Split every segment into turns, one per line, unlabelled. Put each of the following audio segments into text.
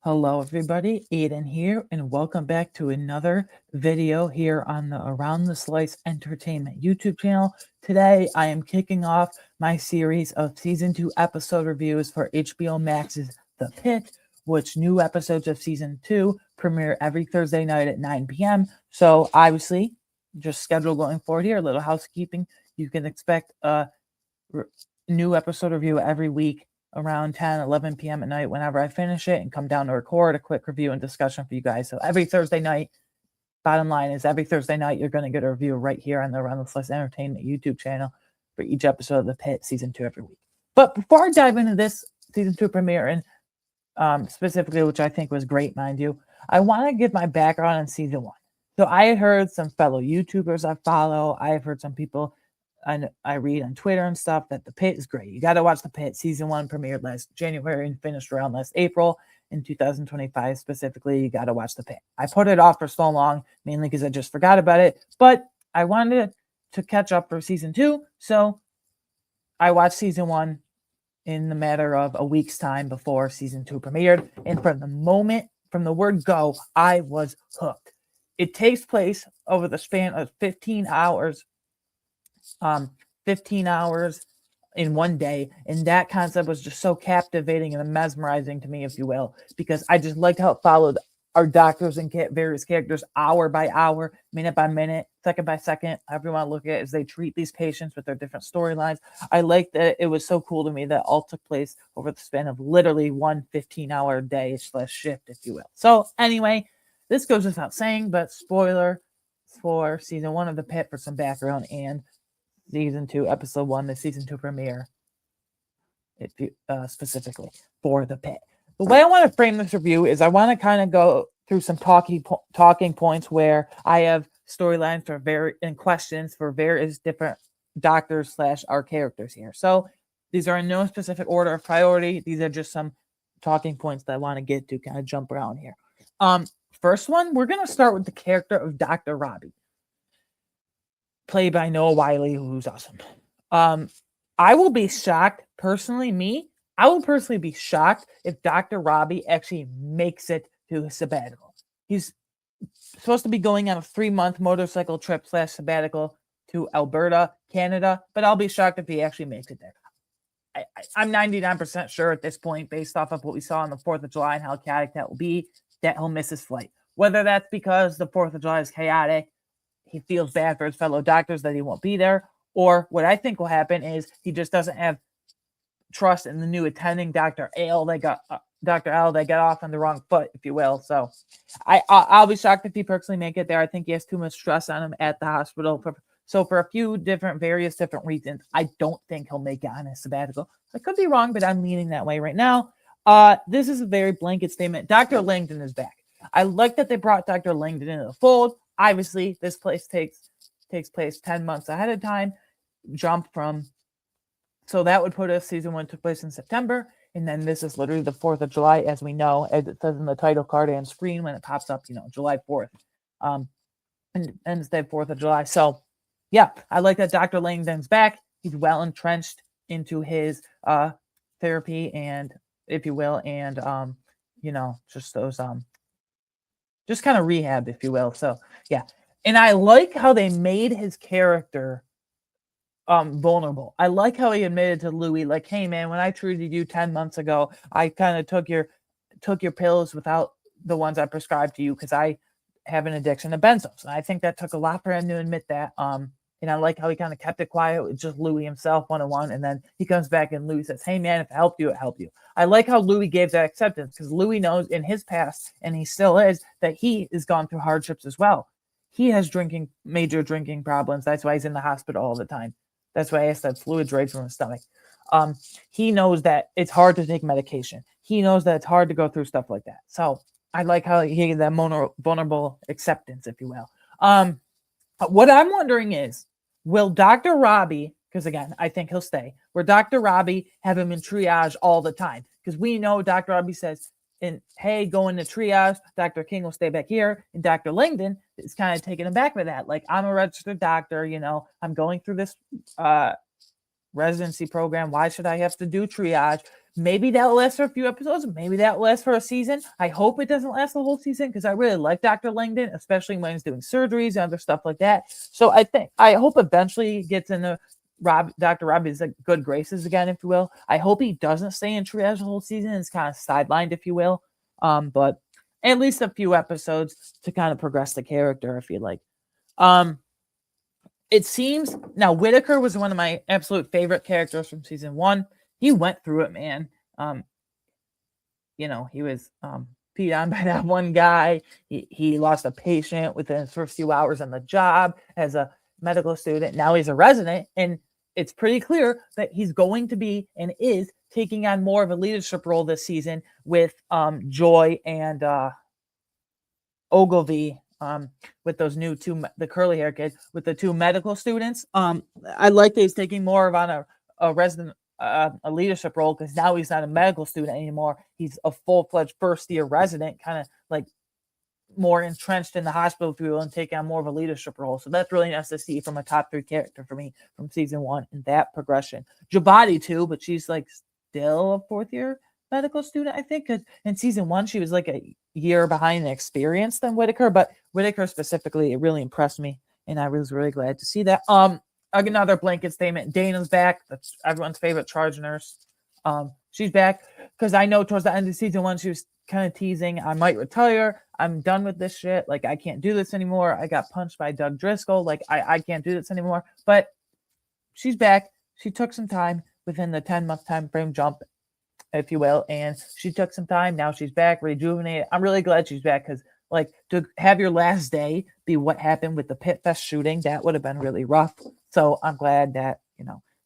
Hello, everybody. Aiden here, and welcome back to another video here on the Around the Slice Entertainment YouTube channel. Today, I am kicking off my series of Season 2 episode reviews for HBO Max's The Pitt, which new episodes of Season 2 premiere every Thursday night at 9 p.m. So, obviously, just schedule going forward here, a little housekeeping. You can expect a new episode review every week around 10, 11 p.m. at night whenever I finish it and come down to record a quick review and discussion for you guys. So every Thursday night, bottom line is every Thursday night, you're going to get a review right here on the Around the Slice Entertainment YouTube channel for each episode of The Pitt Season 2 every week. But before I dive into this Season 2 premiere, and specifically, which I think was great, mind you, I want to give my background on Season 1. So I had heard some fellow YouTubers I follow, I have heard some people I read on Twitter and stuff that The Pitt is great. You got to watch The Pitt. Season 1 premiered last January and finished around last April. In 2025 specifically, you got to watch The Pitt. I put it off for so long, mainly because I just forgot about it. But I wanted to catch up for Season 2, so I watched Season 1 in the matter of a week's time before Season 2 premiered. And from the word go, I was hooked. It takes place over the span of 15 hours 15 hours in one day, and that concept was just so captivating and mesmerizing to me, if you will, because I just liked how it followed our doctors and various characters hour by hour, minute by minute, second by second, however you want to look at it, as they treat these patients with their different storylines. I liked that it was so cool to me that all took place over the span of literally one 15-hour day / shift, if you will. So anyway, this goes without saying, but spoiler for Season 1 of The Pitt for some background and Season 2, Episode 1, the Season 2 premiere, if you, specifically for The Pitt. The way I want to frame this review is I want to kind of go through some talking points where I have storylines and questions for various different doctors / our characters here. So these are in no specific order of priority. These are just some talking points that I want to get to, kind of jump around here. First one, we're going to start with the character of Dr. Robbie, played by Noah Wiley, who's awesome. I will be shocked, personally, I will personally be shocked if Dr. Robbie actually makes it to his sabbatical. He's supposed to be going on a 3-month motorcycle trip / sabbatical to Alberta, Canada, but I'll be shocked if he actually makes it there. I'm 99% sure at this point, based off of what we saw on the 4th of July and how chaotic that will be, that he'll miss his flight. Whether that's because the 4th of July is chaotic, he feels bad for his fellow doctors that he won't be there, or what I think will happen is he just doesn't have trust in the new attending Dr. Al. Dr. Al, they got off on the wrong foot, if you will. So I'll be shocked if he personally make it there. I think he has too much stress on him at the hospital. For a few various different reasons, I don't think he'll make it on his sabbatical. I could be wrong, but I'm leaning that way right now. This is a very blanket statement. Dr. Langdon is back. I like that they brought Dr. Langdon into the fold. Obviously, this place takes place 10 months ahead of time. So that would put us, Season 1 took place in September, and then this is literally the 4th of July, as we know, as it says in the title card and screen when it pops up, July 4th, and instead 4th of July. So, yeah, I like that Dr. Langdon's back. He's well entrenched into his therapy and, if you will, and just those just kind of rehab, if you will. So, yeah. And I like how they made his character vulnerable. I like how he admitted to Louis, like, hey, man, when I treated you 10 months ago, I kind of took your pills without the ones I prescribed to you because I have an addiction to benzos. And I think that took a lot for him to admit that. And I like how he kind of kept it quiet with just Louis himself, one-on-one. And then he comes back and Louis says, hey, man, if it helped you, it helped you. I like how Louis gave that acceptance because Louis knows in his past, and he still is, that he has gone through hardships as well. He has major drinking problems. That's why he's in the hospital all the time. That's why I asked that fluid drains from his stomach. He knows that it's hard to take medication. He knows that it's hard to go through stuff like that. So I like how he gave that vulnerable acceptance, if you will. What I'm wondering is, will Dr. Robbie, because again, I think he'll stay, will Dr. Robbie have him in triage all the time? Because we know Dr. Robbie says, hey, go into triage, Dr. King will stay back here, and Dr. Langdon is kind of taken aback by that. Like, I'm a registered doctor, I'm going through this residency program. Why should I have to do triage? Maybe that'll last for a few episodes. Maybe that'll last for a season. I hope it doesn't last the whole season because I really like Dr. Langdon, especially when he's doing surgeries and other stuff like that. So I hope eventually he gets into Dr. Robbie's good graces again, if you will. I hope he doesn't stay in triage the whole season. It's kind of sidelined, if you will. But at least a few episodes to kind of progress the character, I feel like. It seems now Whitaker was one of my absolute favorite characters from season 1. He went through it, man. He was peed on by that one guy. He lost a patient within his first few hours on the job as a medical student. Now he's a resident, and it's pretty clear that he's going to be and is taking on more of a leadership role this season with Joy and Ogilvy, with those new the curly hair kid with the 2 medical students. I like that he's taking more of on a resident a leadership role because now he's not a medical student anymore. He's a full-fledged first-year resident, kind of like more entrenched in the hospital, if you will, and take on more of a leadership role. So that's really nice to see from a top 3 character for me from season 1 in that progression. Jabati too, but she's like still a 4th-year medical student, I think, because in season 1 she was like a year behind in experience than Whitaker, but Whitaker specifically, it really impressed me, and I was really glad to see that. Another blanket statement. Dana's back. That's everyone's favorite charge nurse. She's back because I know towards the end of season 1 she was kind of teasing, I might retire. I'm done with this shit. Like, I can't do this anymore. I got punched by Doug Driscoll. Like, I can't do this anymore. But she's back. She took some time within the 10-month time frame jump, if you will, and she took some time. Now she's back, rejuvenated. I'm really glad she's back because, like, to have your last day be what happened with the Pitt Fest shooting, that would have been really rough. So I'm glad that,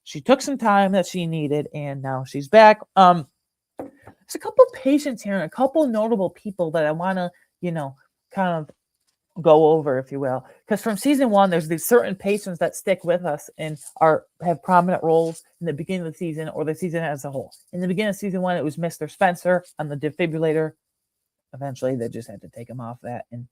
she took some time that she needed, and now she's back. There's a couple patients here and a couple notable people that I want to, kind of go over, if you will. Because from season 1, there's these certain patients that stick with us and have prominent roles in the beginning of the season or the season as a whole. In the beginning of season 1, it was Mr. Spencer on the defibrillator. Eventually, they just had to take him off that. And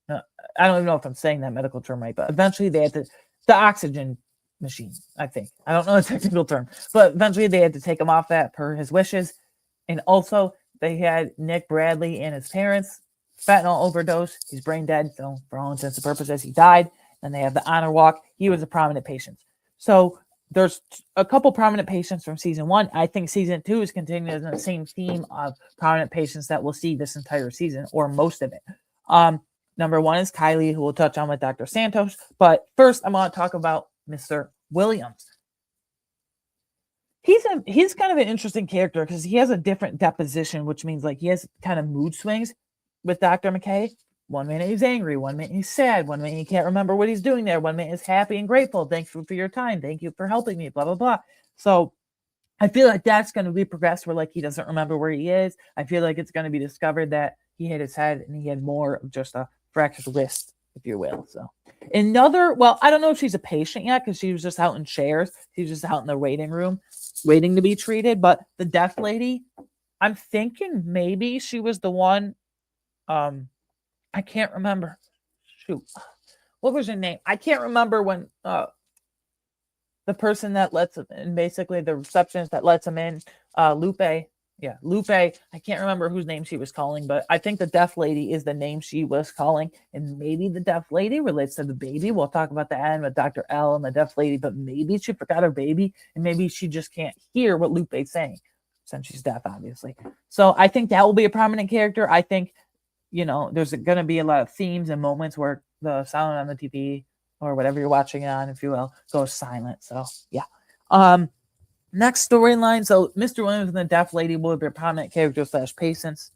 I don't even know if I'm saying that medical term right, but eventually they had to, the oxygen machine, I think. I don't know the technical term, but eventually they had to take him off that per his wishes. And also, they had Nick Bradley and his parents, fentanyl overdose. He's brain dead, so for all intents and purposes, he died. And they have the honor walk. He was a prominent patient. So there's a couple prominent patients from season 1. I think season 2 is continuing the same theme of prominent patients that we'll see this entire season, or most of it. Number 1 is Kylie, who we'll touch on with Dr. Santos. But first, I'm going to talk about Mr. Williams. He's kind of an interesting character because he has a different deposition, which means like he has kind of mood swings with Dr. McKay. One minute he's angry, one minute he's sad, one minute he can't remember what he's doing there, one minute he's happy and grateful. Thank you for your time. Thank you for helping me, blah, blah, blah. So I feel like that's going to be progressed where like he doesn't remember where he is. I feel like it's going to be discovered that he hit his head and he had more of just a fractured wrist, if you will. So I don't know if she's a patient yet because she was just out in chairs. She was just out in the waiting room waiting to be treated. But the deaf lady, I'm thinking maybe she was the one. I can't remember. Shoot. What was her name? I can't remember when the person that lets him in, basically the receptionist that lets him in, Lupe. Yeah, Lupe. I can't remember whose name she was calling, but I think the deaf lady is the name she was calling. And maybe the deaf lady relates to the baby. We'll talk about the end with Dr. L and the deaf lady, but maybe she forgot her baby and maybe she just can't hear what Lupe's saying since she's deaf, obviously. So I think that will be a prominent character. I think, there's going to be a lot of themes and moments where the sound on the TV or whatever you're watching on, if you will, goes silent. So, yeah. Next storyline. So, Mr. Williams and the deaf lady will be a prominent character / patients.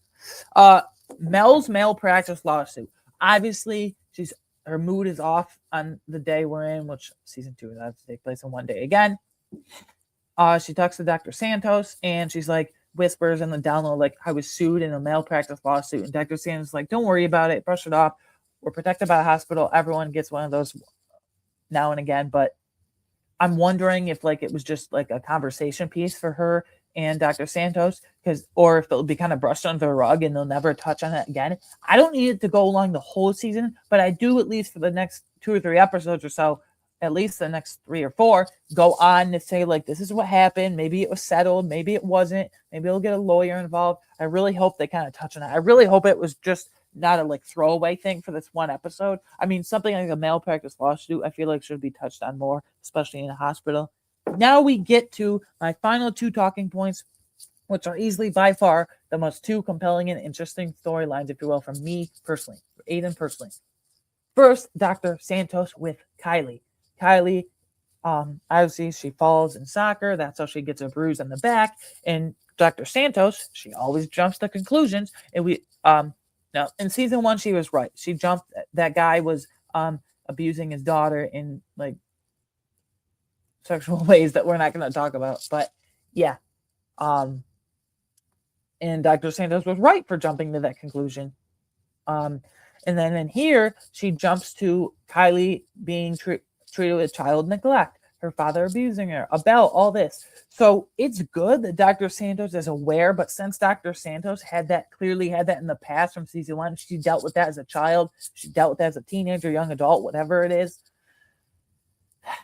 Mel's malpractice lawsuit. Obviously, her mood is off on the day we're in, which season 2 is have to take place in one day again. She talks to Dr. Santos and she's like, whispers in the download, like, I was sued in a malpractice lawsuit. And Dr. Santos is like, don't worry about it. Brush it off. We're protected by the hospital. Everyone gets one of those now and again. But I'm wondering if like it was just like a conversation piece for her and Dr. Santos, or if it'll be kind of brushed under the rug and they'll never touch on it again. I don't need it to go along the whole season, but I do at least for the next 2 or 3 episodes or so, at least the next 3 or 4, go on to say, like, this is what happened. Maybe it was settled. Maybe it wasn't. Maybe they'll get a lawyer involved. I really hope they kind of touch on it. I really hope it was just not a like throwaway thing for this one episode. I mean, something like a malpractice lawsuit, I feel like should be touched on more, especially in a hospital. Now we get to my final 2 talking points, which are easily by far the most 2 compelling and interesting storylines, if you will, from me personally, Aiden personally. First, Dr. Santos with Kylie. Kylie, obviously, she falls in soccer. That's how she gets a bruise on the back. And Dr. Santos, she always jumps to conclusions. And now in season 1, she was right. She jumped. That guy was abusing his daughter in like sexual ways that we're not going to talk about. But yeah, and Dr. Santos was right for jumping to that conclusion. And then in here, she jumps to Kylie being treated with child neglect, her father abusing her, about all this. So it's good that Dr. Santos is aware, but since Dr. Santos clearly had that in the past from season 1, she dealt with that as a child, she dealt with that as a teenager, young adult, whatever it is.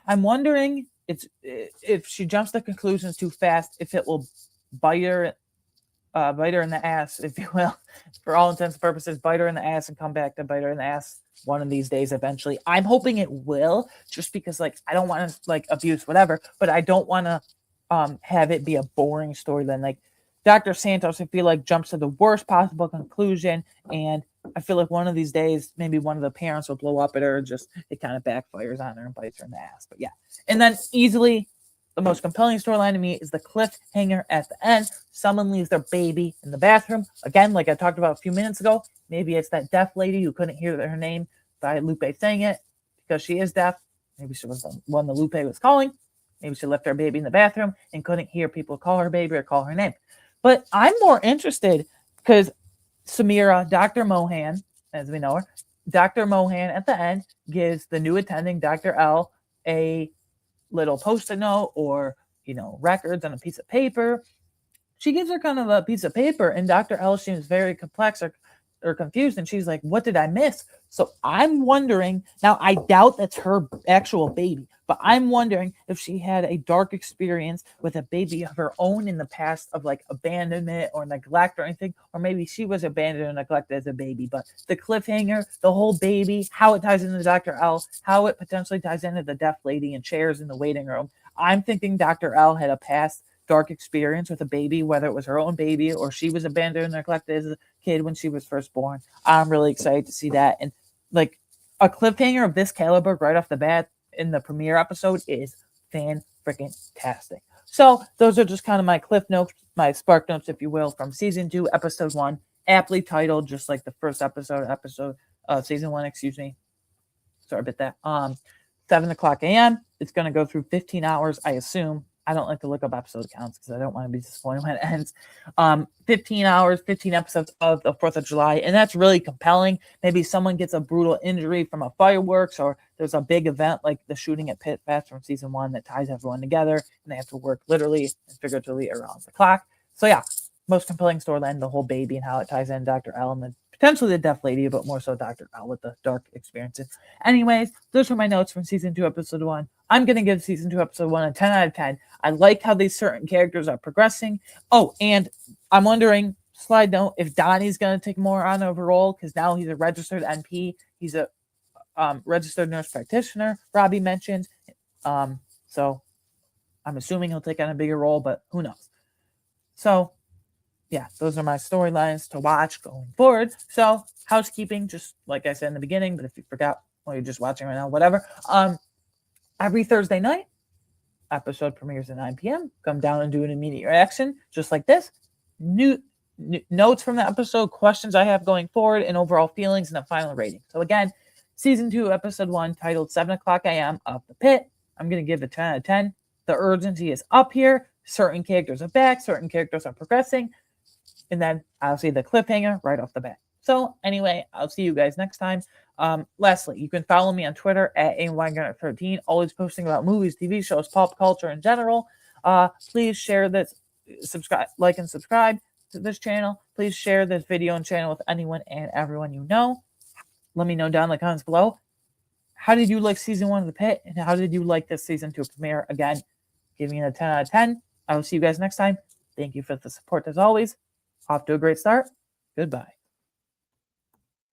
I'm wondering if she jumps to conclusions too fast, if it will bite her in the ass, if you will, for all intents and purposes, bite her in the ass and come back to bite her in the ass one of these days eventually. I'm hoping it will, just because like I don't want to like abuse whatever, but I don't want to have it be a boring storyline. Like Dr. Santos, I feel like jumps to the worst possible conclusion, and I feel like one of these days maybe one of the parents will blow up at her, just it kind of backfires on her and bites her in the ass. But yeah, and then easily the most compelling storyline to me is the cliffhanger at the end. Someone leaves their baby in the bathroom. Again, like I talked about a few minutes ago, maybe it's that deaf lady who couldn't hear her name by Lupe saying it because she is deaf. Maybe she was the one that Lupe was calling. Maybe she left her baby in the bathroom and couldn't hear people call her baby or call her name. But I'm more interested because Samira, Dr. Mohan, as we know her, Dr. Mohan at the end gives the new attending, Dr. L, a little post-it note or records on a piece of paper. She gives her kind of a piece of paper, and Dr. L seems very complex or confused, and she's like, what did I miss? So I'm wondering, now I doubt that's her actual baby, but I'm wondering if she had a dark experience with a baby of her own in the past of like abandonment or neglect or anything, or maybe she was abandoned or neglected as a baby. But the cliffhanger, the whole baby, how it ties into Dr. L, how it potentially ties into the deaf lady and chairs in the waiting room. I'm thinking Dr. L had a past dark experience with a baby, whether it was her own baby or she was abandoned and neglected as a kid when she was first born. I'm really excited to see that. And like a cliffhanger of this caliber right off the bat in the premiere episode is fan-freaking-tastic. So those are just kind of my cliff notes, my spark notes, if you will, from season 2, episode 1, aptly titled, just like the first episode of season 1, excuse me. Sorry about that. 7:00 a.m. It's going to go through 15 hours, I assume. I don't like to look up episode counts because I don't want to be disappointed when it ends. 15 hours, 15 episodes of the 4th of July. And that's really compelling. Maybe someone gets a brutal injury from a fireworks, or there's a big event like the shooting at Pitt Fest from season 1 that ties everyone together, and they have to work literally and figuratively around the clock. So yeah, most compelling storyline, the whole baby and how it ties in Dr. L and potentially the deaf lady, but more so Dr. L with the dark experiences. Anyways, those are my notes from season 2, episode 1. I'm going to give season 2, episode 1 a 10 out of 10. I like how these certain characters are progressing. Oh, and I'm wondering, slide note, if Donnie's going to take more on of a role, because now he's a registered NP. He's a registered nurse practitioner, Robbie mentioned. So I'm assuming he'll take on a bigger role, but who knows? So yeah, those are my storylines to watch going forward. So housekeeping, just like I said in the beginning, but if you forgot or you're just watching right now, whatever. Every Thursday night, episode premieres at 9 p.m. Come down and do an immediate reaction, just like this. New notes from the episode, questions I have going forward, and overall feelings, and a final rating. So again, season 2, episode 1, titled 7:00 a.m. of The Pit. I'm going to give it 10 out of 10. The urgency is up here. Certain characters are back. Certain characters are progressing. And then I'll see the cliffhanger right off the bat. So anyway, I'll see you guys next time. Lastly, you can follow me on Twitter at AWeingartner13, always posting about movies, TV shows, pop culture in general. Please share this, like and subscribe to this channel. Please share this video and channel with anyone and everyone you know. Let me know down in the comments below how did you like season 1 of the Pitt, and how did you like this season 2 premiere? Again, giving it a 10 out of 10. I will see you guys next time. Thank you for the support as always. Off to a great start. Goodbye.